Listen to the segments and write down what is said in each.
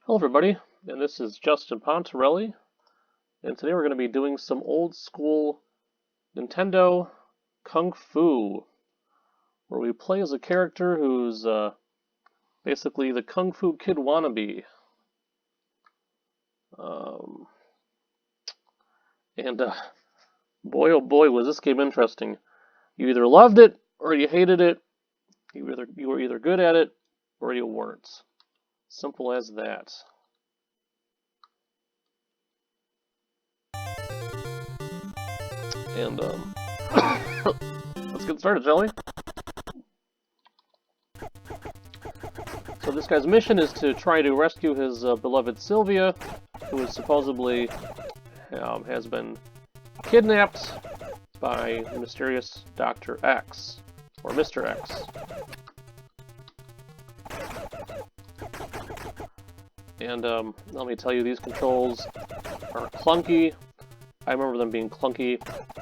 Hello everybody, and this is Justin Pontarelli, and today we're going to be doing some old school Nintendo Kung Fu, where we play as a character who's basically the Kung Fu Kid wannabe. And boy oh boy was this game interesting. You either loved it or you hated it. You were either good at it or you weren't. Simple as that. And let's get started, shall we? So this guy's mission is to try to rescue his beloved Sylvia, who is supposedly has been kidnapped by the mysterious Dr. X, or Mr. X. And let me tell you, these controls are clunky. I remember them being clunky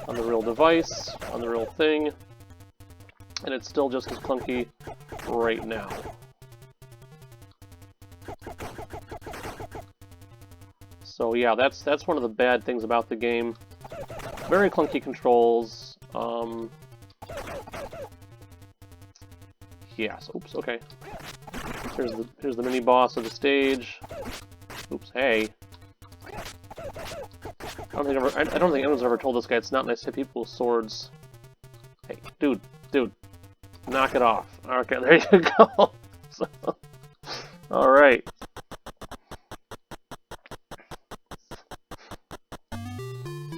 on the real device, on the real thing, and it's still just as clunky right now. So yeah, that's one of the bad things about the game. Very clunky controls. Yes. Oops. Okay. Here's the mini boss of the stage. Oops. Hey. I don't think anyone's ever told this guy it's not nice to hit people with swords. Hey, dude, knock it off. Okay, there you go. So, all right.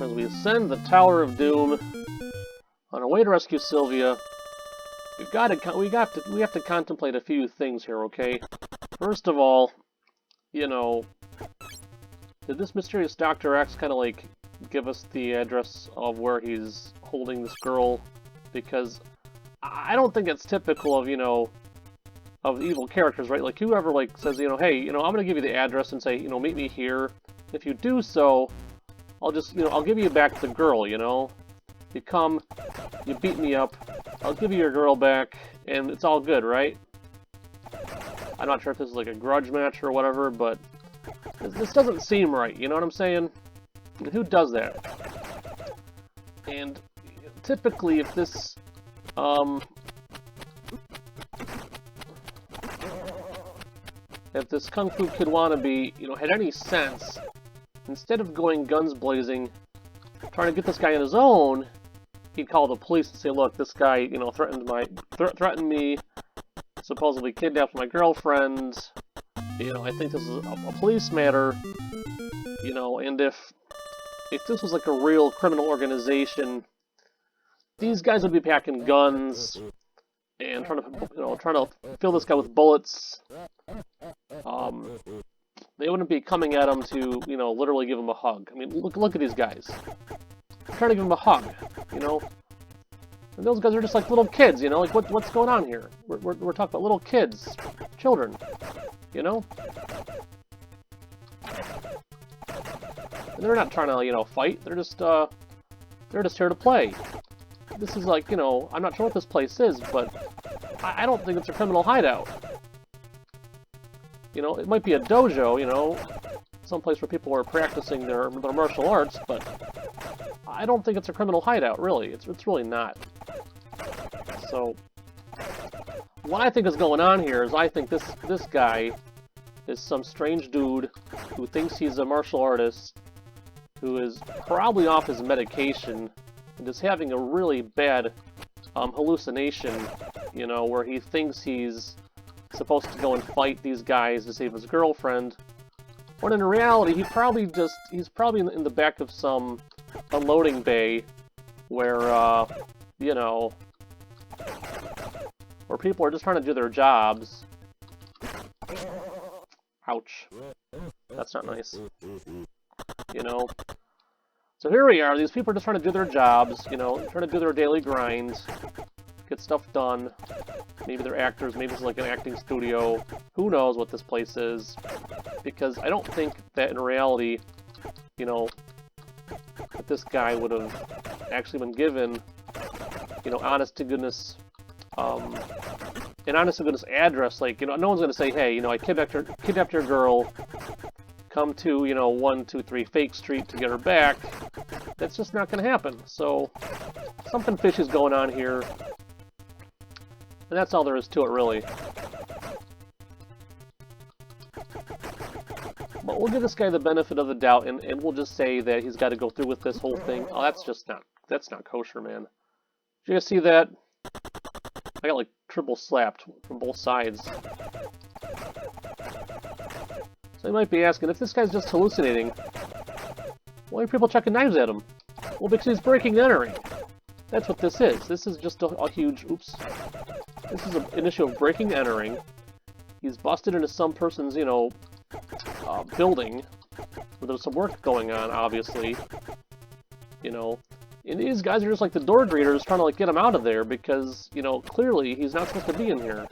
As we ascend the Tower of Doom on our way to rescue Sylvia, we have to contemplate a few things here. Okay, first of all, you know, did this mysterious Dr. X kind of like give us the address of where he's holding this girl? Because I don't think it's typical of, you know, of evil characters, right? Like whoever like says, you know, hey, you know, I'm gonna give you the address and say, you know, meet me here. If you do so, I'll just, you know, I'll give you back the girl, you know? You come, you beat me up, I'll give you your girl back, and it's all good, right? I'm not sure if this is like a grudge match or whatever, but this doesn't seem right, you know what I'm saying? Who does that? And typically if this, Kung Fu Kid wannabe, you know, had any sense, instead of going guns blazing, trying to get this guy on his own, he'd call the police and say, look, this guy, you know, threatened me, supposedly kidnapped my girlfriend, you know, I think this is a police matter, you know, and if this was like a real criminal organization, these guys would be packing guns and trying to fill this guy with bullets. They wouldn't be coming at him to, you know, literally give him a hug. I mean, look at these guys. They're trying to give him a hug, you know? And those guys are just like little kids, you know? Like, what's going on here? We're talking about little kids, children, you know? And they're not trying to, you know, fight. They're just here to play. This is like, you know, I'm not sure what this place is, but I don't think it's a criminal hideout. You know, it might be a dojo, you know, someplace where people are practicing their martial arts, but I don't think it's a criminal hideout, really. It's really not. So, what I think is going on here is I think this guy is some strange dude who thinks he's a martial artist, who is probably off his medication, and is having a really bad hallucination, you know, where he thinks he's supposed to go and fight these guys to save his girlfriend, when in reality he's probably in the back of some unloading bay where you know, where people are just trying to do their jobs. Ouch. That's not nice. You know? So here we are, these people are just trying to do their jobs, you know, trying to do their daily grind, get stuff done. Maybe they're actors, maybe it's like an acting studio. Who knows what this place is? Because I don't think that in reality, you know, that this guy would have actually been given, you know, honest to goodness and honestly, with this address, like, you know, no one's gonna say, hey, you know, I kidnapped your girl. Come to, you know, 123 Fake Street to get her back. That's just not gonna happen. So something fishy's going on here, and that's all there is to it, really. But we'll give this guy the benefit of the doubt, and we'll just say that he's got to go through with this whole thing. Oh, that's not kosher, man. Did you guys see that? I got, like, triple slapped from both sides. So you might be asking, if this guy's just hallucinating, why are people chucking knives at him? Well, because he's breaking and entering. That's what this is. This is just a huge, oops. This is an issue of breaking and entering. He's busted into some person's, you know, building, where there's some work going on, obviously. You know, and these guys are just like the door greeters trying to, like, get him out of there because, you know, clearly he's not supposed to be in here.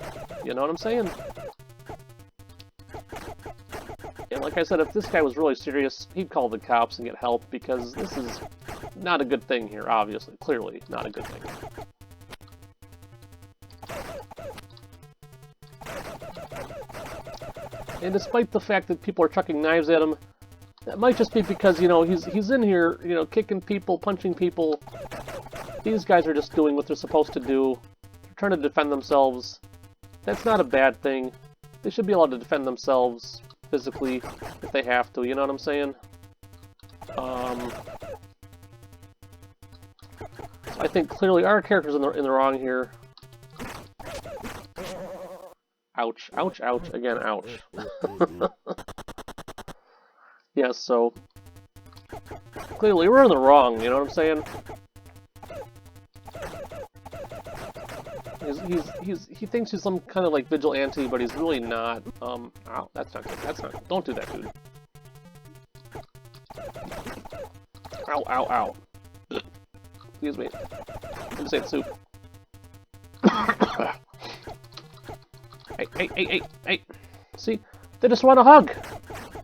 You know what I'm saying? And like I said, if this guy was really serious, he'd call the cops and get help, because this is not a good thing here, obviously. Clearly not a good thing. And despite the fact that people are chucking knives at him, that might just be because, you know, he's in here, you know, kicking people, punching people. These guys are just doing what they're supposed to do. They're trying to defend themselves. That's not a bad thing. They should be allowed to defend themselves physically if they have to, you know what I'm saying? I think clearly our character's in the wrong here. Ouch, ouch, ouch, again, ouch. Yeah, so clearly we're in the wrong, you know what I'm saying? He thinks he's some kind of, like, vigilante, but he's really not. Ow, that's not good. That's not. Don't do that, dude. Ow, ow, ow. Excuse me. I'm just saying soup. Hey. See? They just want a hug.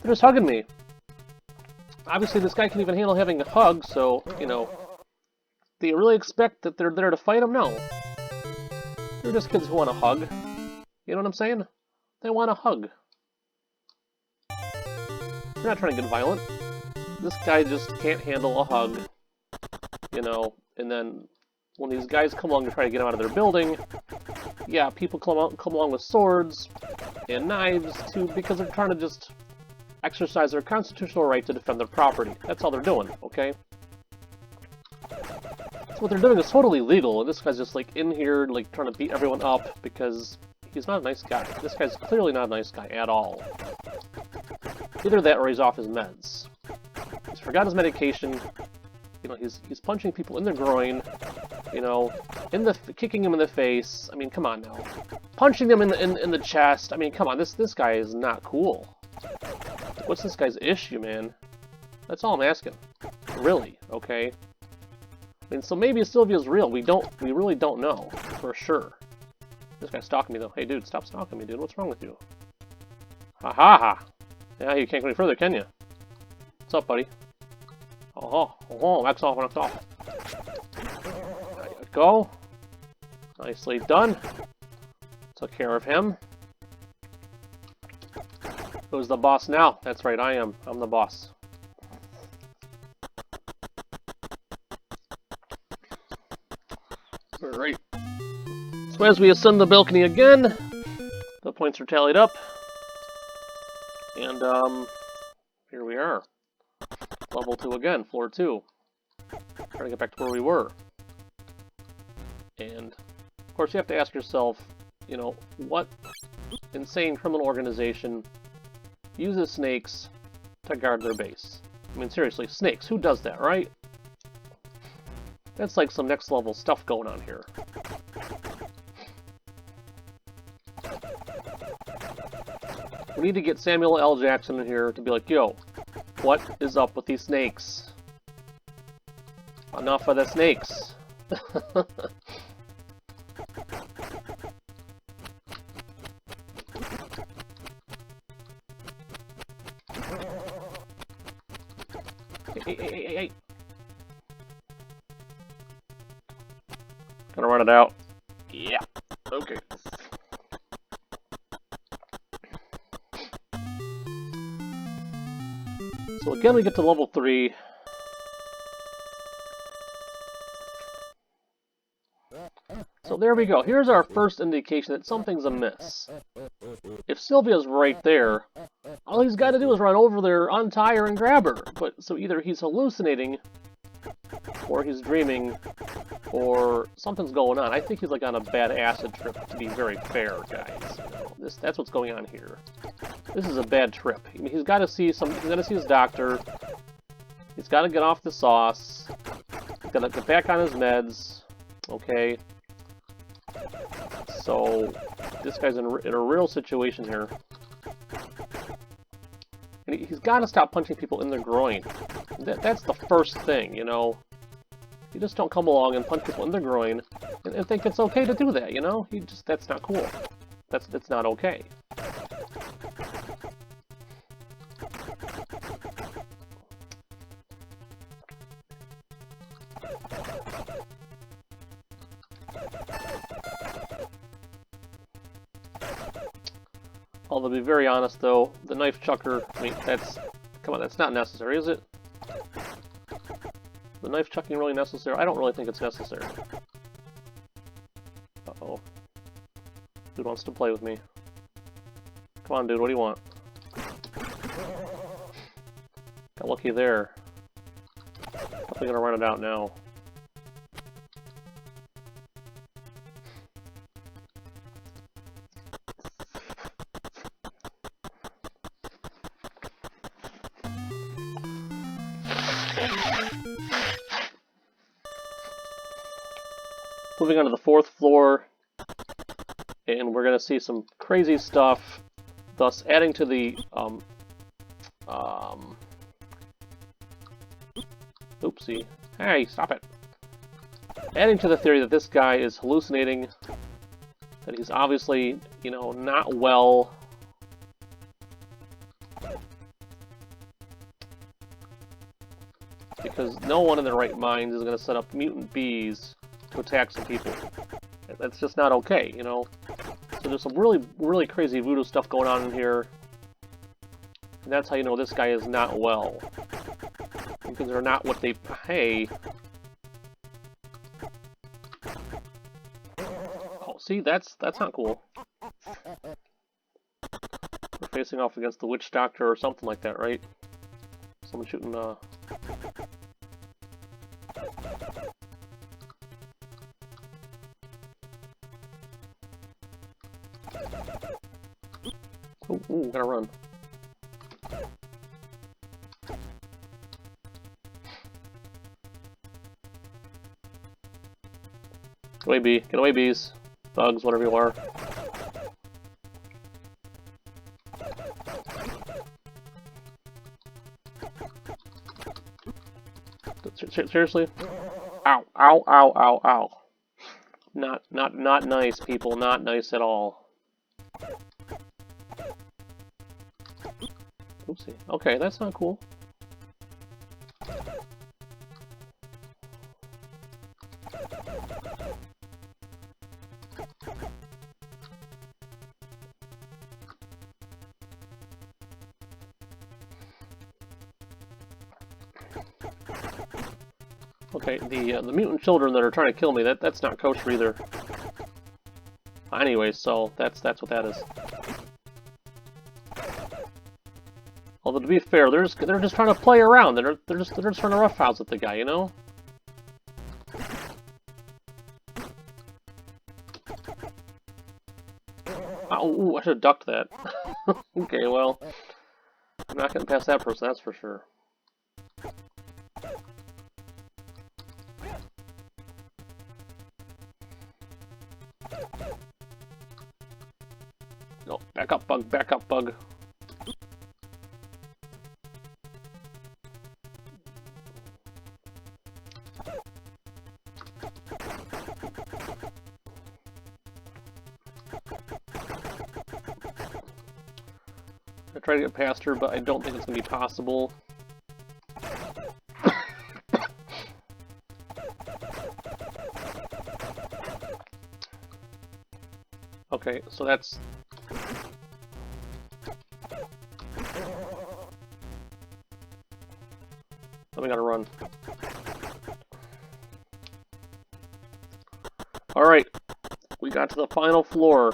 They're just hugging me. Obviously, this guy can even handle having a hug, so, you know. Do you really expect that they're there to fight him? No. They're just kids who want a hug. You know what I'm saying? They want a hug. They're not trying to get violent. This guy just can't handle a hug. You know, and then when these guys come along to try to get him out of their building, yeah, people come along with swords and knives too, because they're trying to just exercise their constitutional right to defend their property. That's all they're doing, okay? So what they're doing is totally legal, and this guy's just, like, in here, like, trying to beat everyone up because he's not a nice guy. This guy's clearly not a nice guy at all. Either that or he's off his meds. He's forgot his medication. You know, he's punching people in the groin, you know, kicking him in the face. I mean, come on now. Punching them in the chest. I mean, come on, this guy is not cool. What's this guy's issue, man? That's all I'm asking. Really, okay? I mean, so maybe Sylvia's real. We really don't know for sure. This guy's stalking me though. Hey, dude, stop stalking me, dude. What's wrong with you? Ha ha ha! Yeah, you can't go any further, can you? What's up, buddy? Oh, X off, X off. There you go. Nicely done. Took care of him. Who's the boss now? That's right, I am. I'm the boss. Alright. So as we ascend the balcony again, the points are tallied up. And, here we are. Level 2 again, floor 2. Trying to get back to where we were. And, of course, you have to ask yourself, you know, what insane criminal organization uses snakes to guard their base? I mean, seriously, snakes, who does that, right? That's like some next level stuff going on here. We need to get Samuel L. Jackson in here to be like, yo, what is up with these snakes? Enough of the snakes. Hey. Gonna run it out. Yeah. Okay. So again, we get to level 3. So there we go. Here's our first indication that something's amiss. If Sylvia's right there, all he's got to do is run over there, untie her, and grab her. But so either he's hallucinating, or he's dreaming, or something's going on. I think he's like on a bad acid trip, to be very fair, guys. You know, that's what's going on here. This is a bad trip. I mean, he's got to see he's got to see his doctor. He's got to get off the sauce. He's got to get back on his meds. Okay. So this guy's in a real situation here. And he's got to stop punching people in the groin. That's the first thing, you know. You just don't come along and punch people in the groin and think it's okay to do that, you know? That's not cool. That's not okay. Although, to be very honest, though, the knife chucker, I mean, come on, that's not necessary, is it? The knife chucking really necessary? I don't really think it's necessary. Uh-oh. Dude wants to play with me. Come on, dude, what do you want? Got lucky there. Definitely gonna run it out now. Moving on to the 4th floor, and we're going to see some crazy stuff, thus adding to the, oopsie. Hey, stop it! Adding to the theory that this guy is hallucinating, that he's obviously, you know, not well. Because no one in their right mind is going to set up mutant bees to attack some people. That's just not okay, you know? So there's some really, really crazy voodoo stuff going on in here. And that's how you know this guy is not well. Because they're not what they pay. Oh, see, that's not cool. We're facing off against the witch doctor or something like that, right? Someone shooting, Ooh, gotta run. Get away, bee. Get away, bees. Bugs, whatever you are. Seriously? Ow, ow, ow, ow, ow. Not nice, people. Not nice at all. Oopsie. Okay, that's not cool. Okay, the mutant children that are trying to kill me, that's not kosher either. Anyway, so that's what that is. Although to be fair, they're just trying to play around. They're just trying to roughhouse at the guy, you know? Oh, ooh, I should have ducked that. Okay, well, I'm not getting past that person, that's for sure. No, back up, bug, back up, bug. I try to get past her, but I don't think it's going to be possible. Okay, so that's... we gotta run. Alright, we got to the final floor.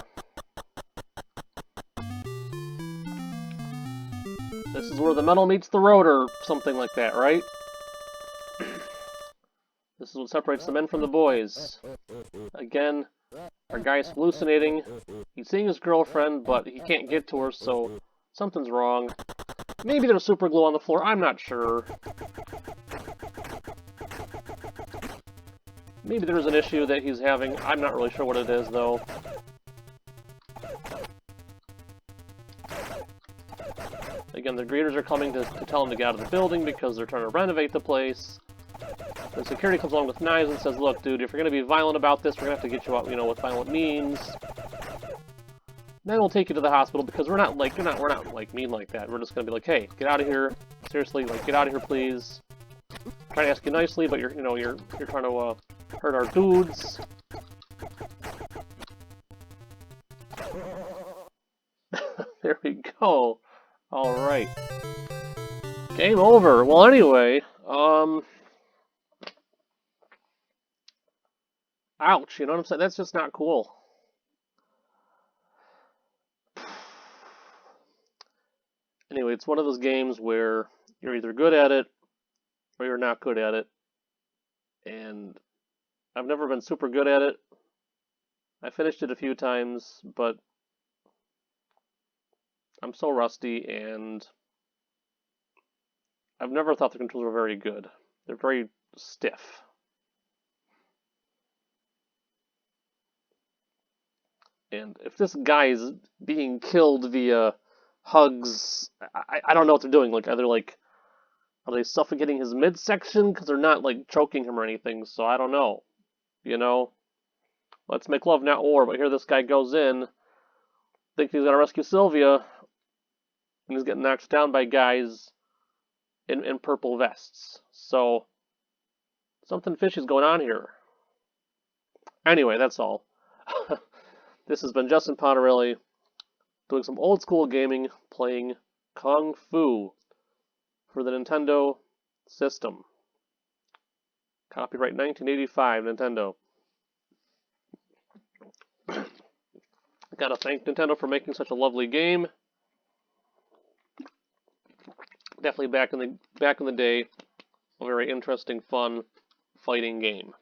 This is where the metal meets the road, or something like that, right? This is what separates the men from the boys. Again, our guy's hallucinating. He's seeing his girlfriend, but he can't get to her, so something's wrong. Maybe there's super glue on the floor, I'm not sure. Maybe there's an issue that he's having, I'm not really sure what it is, though. Again, the greeters are coming to tell him to get out of the building because they're trying to renovate the place. And security comes along with knives and says, look, dude, if you're going to be violent about this, we're going to have to get you out, you know, what violent means. Then we'll take you to the hospital because we're not like mean like that. We're just going to be like, hey, get out of here. Seriously, like, get out of here, please. I'm trying to ask you nicely, but you're trying to hurt our dudes. There we go. Alright. Game over. Well, anyway, ouch, you know what I'm saying? That's just not cool. Anyway, it's one of those games where you're either good at it, or you're not good at it. And I've never been super good at it. I finished it a few times, but I'm so rusty, and I've never thought the controls were very good. They're very stiff. And if this guy is being killed via hugs, I don't know what they're doing. Like, are they suffocating his midsection? Because they're not, like, choking him or anything, so I don't know. You know? Let's make love, not war. But here this guy goes in, thinks he's gonna rescue Sylvia, and he's getting knocked down by guys in purple vests. So, something fishy's going on here. Anyway, that's all. This has been Justin Pontarelli doing some old school gaming, playing Kung Fu for the Nintendo system. Copyright 1985, Nintendo. Gotta thank Nintendo for making such a lovely game. Definitely back in the day, a very interesting, fun fighting game.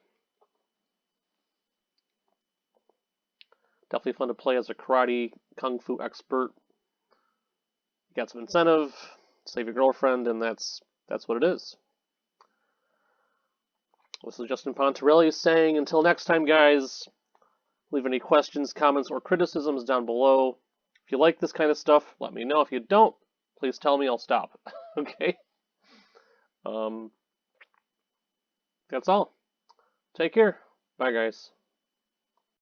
Definitely fun to play as a karate kung fu expert. You got some incentive, save your girlfriend, and that's what it is. This is Justin Pontarelli saying, until next time, guys, leave any questions, comments, or criticisms down below. If you like this kind of stuff, let me know. If you don't, please tell me, I'll stop. Okay? That's all. Take care. Bye, guys.